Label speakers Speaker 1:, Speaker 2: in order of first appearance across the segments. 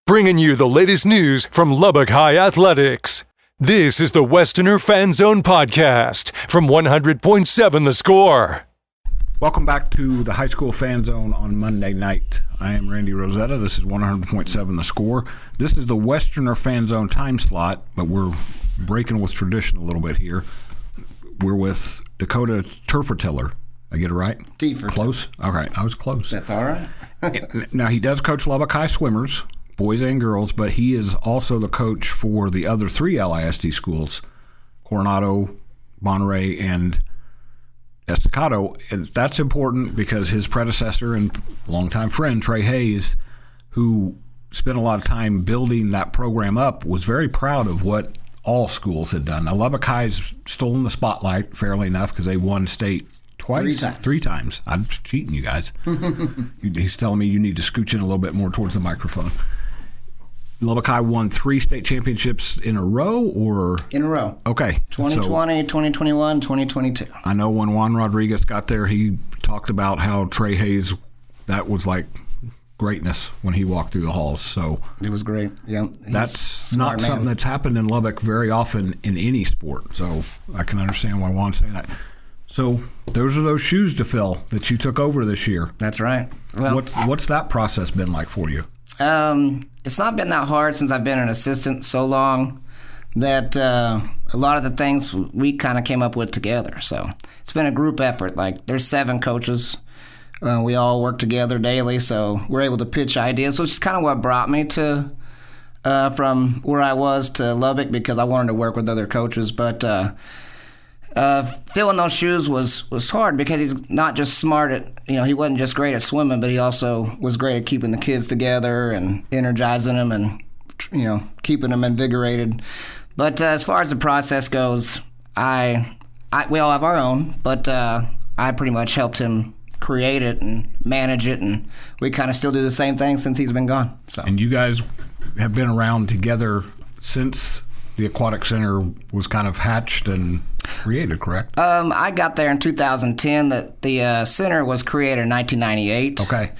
Speaker 1: bringing you the latest news from Lubbock High Athletics. This is the Westerner Fan Zone podcast from 100.7 The Score.
Speaker 2: Welcome back to the High School Fan Zone on Monday night. I am Randy Rosetta. This is 100.7 The Score. This is the Westerner Fan Zone time slot, but we're breaking with tradition a little bit here. We're with Dakota Tefertiller. I get it right?
Speaker 3: Tefertiller.
Speaker 2: Close? All right, I was close.
Speaker 3: That's all right.
Speaker 2: Now, he does coach Lubbock High swimmers, boys and girls, but he is also the coach for the other three LISD schools, Coronado, Monterey, and Estacado. And that's important because his predecessor and longtime friend, Trey Hayes, who spent a lot of time building that program up, was very proud of what all schools had done. Now, Lubbock High's stolen the spotlight, fairly enough, because they won state twice? Three times. I'm cheating, you guys. He's telling me you need to scooch in a little bit more towards the microphone. Lubbock High won 3 state championships in a row, or?
Speaker 3: In a row.
Speaker 2: Okay.
Speaker 3: 2020, 2021, 2022.
Speaker 2: I know when Juan Rodriguez got there, he talked about how Trey Hayes, that was like greatness when he walked through the halls. So
Speaker 3: it was great. Yeah.
Speaker 2: That's not something that's happened in Lubbock very often in any sport. So I can understand why Juan's saying that. So those are those shoes to fill that you took over this year.
Speaker 3: That's right. Well,
Speaker 2: what's that process been like for you?
Speaker 3: It's not been that hard since I've been an assistant so long that a lot of the things we kind of came up with together. So it's been a group effort. Like, there's 7 coaches. We all work together daily, so we're able to pitch ideas, which is kind of what brought me to from where I was to Lubbock, because I wanted to work with other coaches. But filling those shoes was hard because he's not just smart at, he wasn't just great at swimming, but he also was great at keeping the kids together and energizing them and, keeping them invigorated. But as far as the process goes, we all have our own, but I pretty much helped him create it and manage it, and we kind of still do the same thing since he's been gone. So. And
Speaker 2: you guys have been around together since the Aquatic Center was kind of hatched and created, correct?
Speaker 3: I got there in 2010. The center was created in 1998.
Speaker 2: Okay.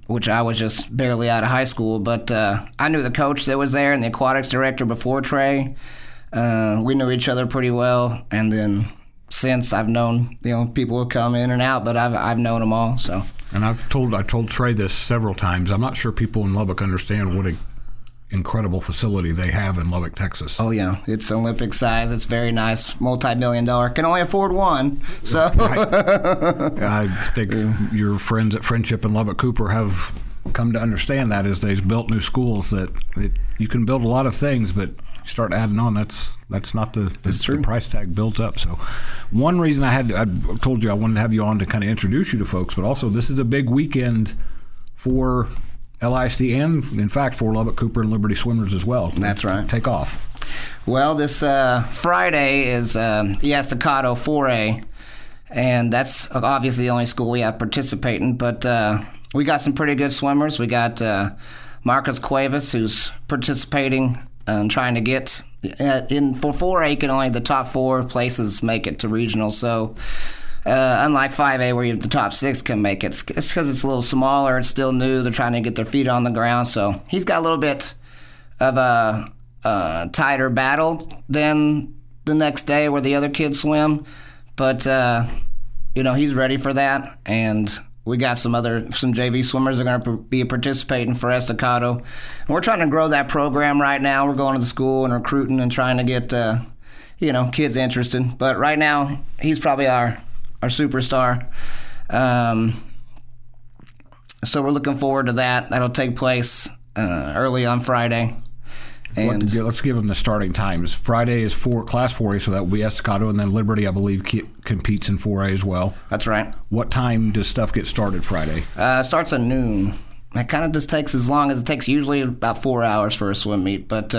Speaker 3: Which I was just barely out of high school, but I knew the coach that was there and the aquatics director before Trey. We knew each other pretty well, and then since I've known, people who come in and out, but I've known them all. So.
Speaker 2: And I told Trey this several times. I'm not sure people in Lubbock understand what a incredible facility they have in Lubbock, Texas.
Speaker 3: Oh yeah, it's Olympic size. It's very nice, multi-million-dollar. Can only afford one. So
Speaker 2: right. I think your friends at Friendship and Lubbock Cooper have come to understand that as they've built new schools, that you can build a lot of things, but you start adding on, that's not the price tag built up. So one reason I told you I wanted to have you on to kind of introduce you to folks, but also this is a big weekend for LISD and, in fact, for Lubbock Cooper and Liberty Swimmers as well.
Speaker 3: That's right.
Speaker 2: Take off.
Speaker 3: Well, this Friday is the Estacado 4A, and that's obviously the only school we have participating, but we got some pretty good swimmers. We got Marcus Cuevas, who's participating and trying to get for 4A, only the top 4 places make it to regional. So unlike 5A, where the top 6 can make it, it's because it's a little smaller. It's still new. They're trying to get their feet on the ground. So he's got a little bit of a tighter battle than the next day where the other kids swim. But, he's ready for that. And we got some JV swimmers that are going to be participating for Estacado. And we're trying to grow that program right now. We're going to the school and recruiting and trying to get, kids interested. But right now, he's probably our superstar. So we're looking forward to that. That'll take place early on Friday. And
Speaker 2: let's give them the starting times. Friday is Class 4A, so that will be Estacado, and then Liberty, I believe, competes in 4A as well.
Speaker 3: That's right.
Speaker 2: What time does stuff get started Friday?
Speaker 3: Starts at noon. It kind of just takes as long as it takes, usually about 4 hours for a swim meet. But,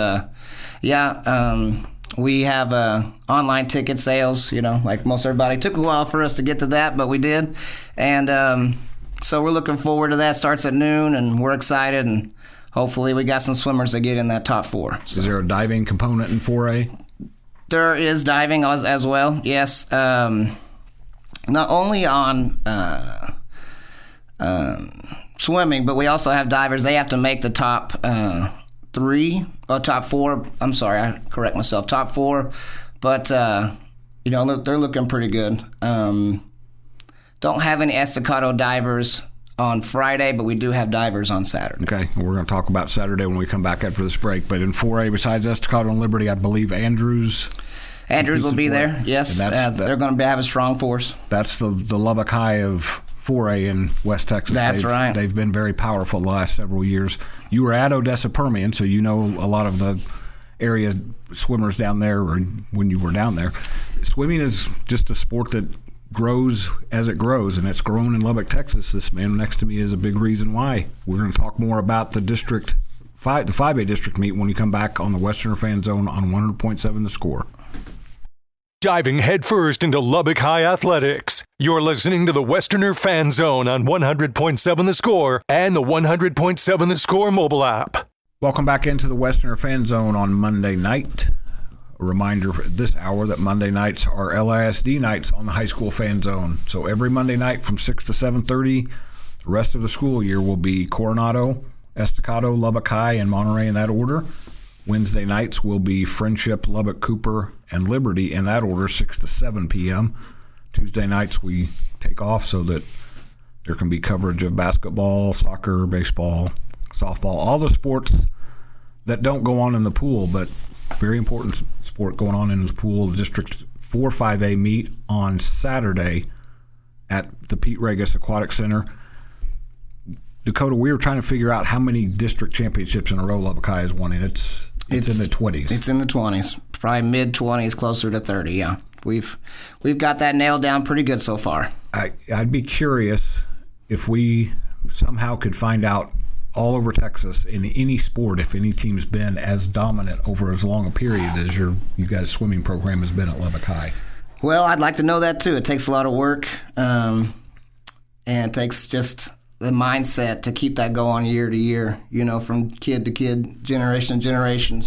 Speaker 3: we have online ticket sales, like most everybody. It took a while for us to get to that, but we did. And so we're looking forward to that. Starts at noon, and we're excited, and hopefully we got some swimmers that get in that top 4. So.
Speaker 2: Is there a diving component in 4A?
Speaker 3: There is diving as well, yes. Not only on swimming, but we also have divers. They have to make the top top four. I'm sorry, I correct myself. Top four, but they're looking pretty good. Don't have any estacado divers on Friday, but we do have divers on Saturday.
Speaker 2: Okay, we're going to talk about Saturday when we come back after this break. But in 4A, besides estacado and Liberty, I believe Andrews
Speaker 3: will be there. Yes, they're going to have a strong force.
Speaker 2: That's the Lubbock High of 4A in West Texas.
Speaker 3: That's right.
Speaker 2: They've been very powerful the last several years. You were at Odessa Permian, so you know a lot of the area swimmers down there, or when you were down there. Swimming is just a sport that grows as it grows, and it's grown in Lubbock, Texas. This man next to me is a big reason why. We're going to talk more about the 5A district meet when you come back on the Westerner Fan Zone on 100.7 The Score.
Speaker 1: Diving headfirst into Lubbock High athletics. You're listening to the Westerner Fan Zone on 100.7 The Score and the 100.7 The Score mobile app.
Speaker 2: Welcome back into the Westerner Fan Zone on Monday night. A reminder for this hour that Monday nights are LISD nights on the high school fan zone. So every Monday night from 6 to 7:30, the rest of the school year will be Coronado, Estacado, Lubbock High, and Monterey in that order. Wednesday nights will be Friendship, Lubbock, Cooper, and Liberty in that order, 6 to 7 p.m. Tuesday nights we take off so that there can be coverage of basketball, soccer, baseball, softball, all the sports that don't go on in the pool, but very important sport going on in the pool. The District 4 5A meet on Saturday at the Pete Regas Aquatic Center. Dakota, we were trying to figure out how many district championships in a row Lubbock High has won, and it's in the 20s.
Speaker 3: It's in the 20s, probably mid-20s, closer to 30, yeah. We've got that nailed down pretty good so far.
Speaker 2: I'd be curious if we somehow could find out all over Texas in any sport, if any team's been as dominant over as long a period as you guys' swimming program has been at Lubbock High.
Speaker 3: Well, I'd like to know that too. It takes a lot of work, and it takes just the mindset to keep that going year to year, from kid to kid, generation to generation.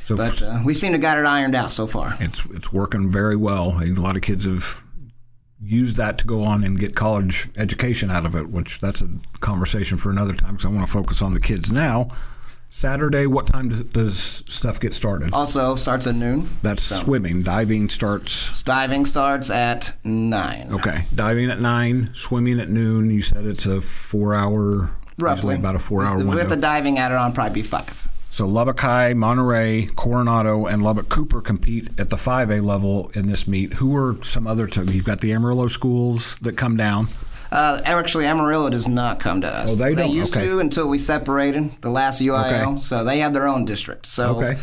Speaker 3: But we seem to got it ironed out so far.
Speaker 2: It's working very well. A lot of kids have used that to go on and get college education out of it, which that's a conversation for another time because I want to focus on the kids now. Saturday, what time does stuff get started?
Speaker 3: Also starts at noon.
Speaker 2: That's swimming. Diving starts?
Speaker 3: Diving starts at 9.
Speaker 2: Okay. Diving at 9, swimming at noon. You said it's a 4-hour,
Speaker 3: roughly
Speaker 2: about a 4-hour window.
Speaker 3: With the diving added on, probably be 5.
Speaker 2: So Lubbock High, Monterey, Coronado, and Lubbock Cooper compete at the 5A level in this meet. Who are some other you've got the Amarillo schools that come down.
Speaker 3: Actually, Amarillo does not come to us.
Speaker 2: Oh, they don't?
Speaker 3: They used to until we separated, the last UIL.
Speaker 2: Okay.
Speaker 3: So they have their own district. So
Speaker 2: okay.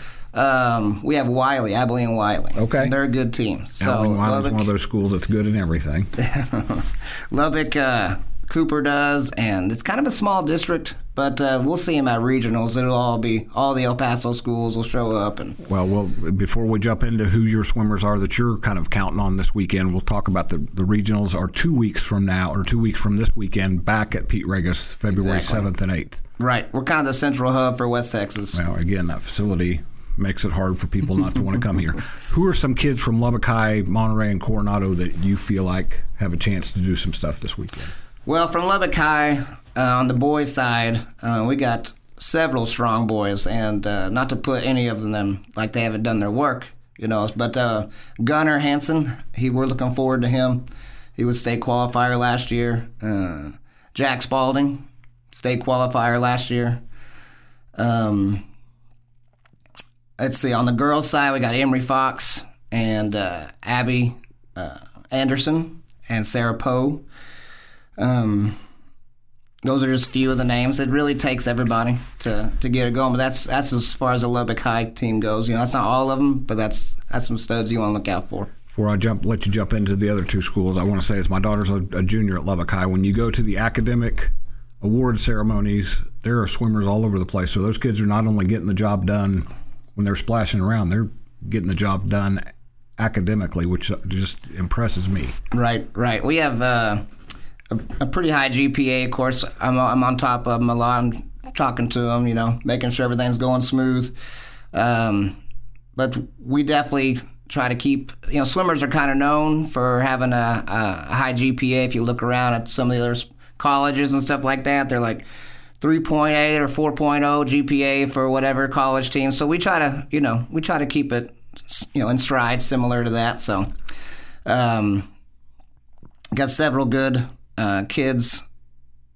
Speaker 3: We have Wiley, Abilene Wiley.
Speaker 2: Okay.
Speaker 3: And they're a good team.
Speaker 2: Abilene Wiley's one of those schools that's good at everything.
Speaker 3: Lubbock, Cooper does, and it's kind of a small district, but we'll see them at regionals. It'll all the El Paso schools will show up.
Speaker 2: Well, before we jump into who your swimmers are that you're kind of counting on this weekend, we'll talk about the regionals are 2 weeks from now, or 2 weeks from this weekend, back at Pete Regas, February 7th and 8th.
Speaker 3: Right. We're kind of the central hub for West Texas.
Speaker 2: Well, again, that facility makes it hard for people not to want to come here. Who are some kids from Lubbock High, Monterey, and Coronado that you feel like have a chance to do some stuff this weekend?
Speaker 3: Well, from Lubbock High, on the boys' side, we got several strong boys, and not to put any of them like they haven't done their work, but Gunnar Hansen, we're looking forward to him. He was state qualifier last year. Jack Spalding, state qualifier last year. Let's see, on the girls' side, we got Emery Fox and Abby Anderson and Sarah Poe. Those are just a few of the names. It really takes everybody to get it going, but that's as far as the Lubbock High team goes. That's not all of them, but that's some studs you want to look out for.
Speaker 2: Before I let you jump into the other two schools, I want to say my daughter's a junior at Lubbock High. When you go to the academic award ceremonies, there are swimmers all over the place. So those kids are not only getting the job done when they're splashing around, they're getting the job done academically, which just impresses me.
Speaker 3: Right. We have a pretty high GPA, of course. I'm on top of them a lot. I'm talking to them, making sure everything's going smooth. But we definitely try to keep, swimmers are kind of known for having a high GPA. If you look around at some of the other colleges and stuff like that. They're like 3.8 or 4.0 GPA for whatever college team. So we try to keep it, in stride similar to that. So got several good kids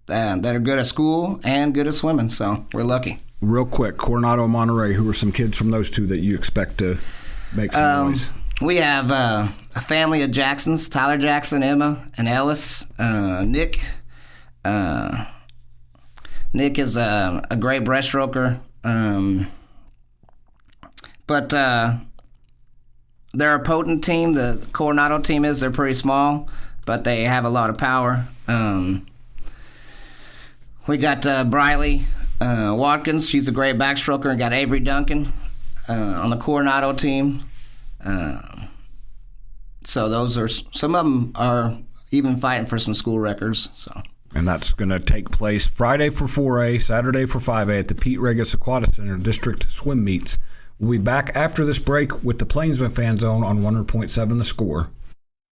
Speaker 3: that are good at school and good at swimming. So we're lucky.
Speaker 2: Real quick, Coronado and Monterey, who are some kids from those two that you expect to make some noise?
Speaker 3: We have a family of Jacksons, Tyler Jackson, Emma, and Ellis. Nick. Nick is a great breaststroker. But they're a potent team. The Coronado team they're pretty small, but they have a lot of power. We got Briley Watkins. She's a great backstroker. And got Avery Duncan on the Coronado team. So those are some of them are even fighting for some school records. So.
Speaker 2: And that's going to take place Friday for 4A, Saturday for 5A at the Pete Regas Aquatic Center District Swim Meets. We'll be back after this break with the Plainsman Fan Zone on 100.7 The Score.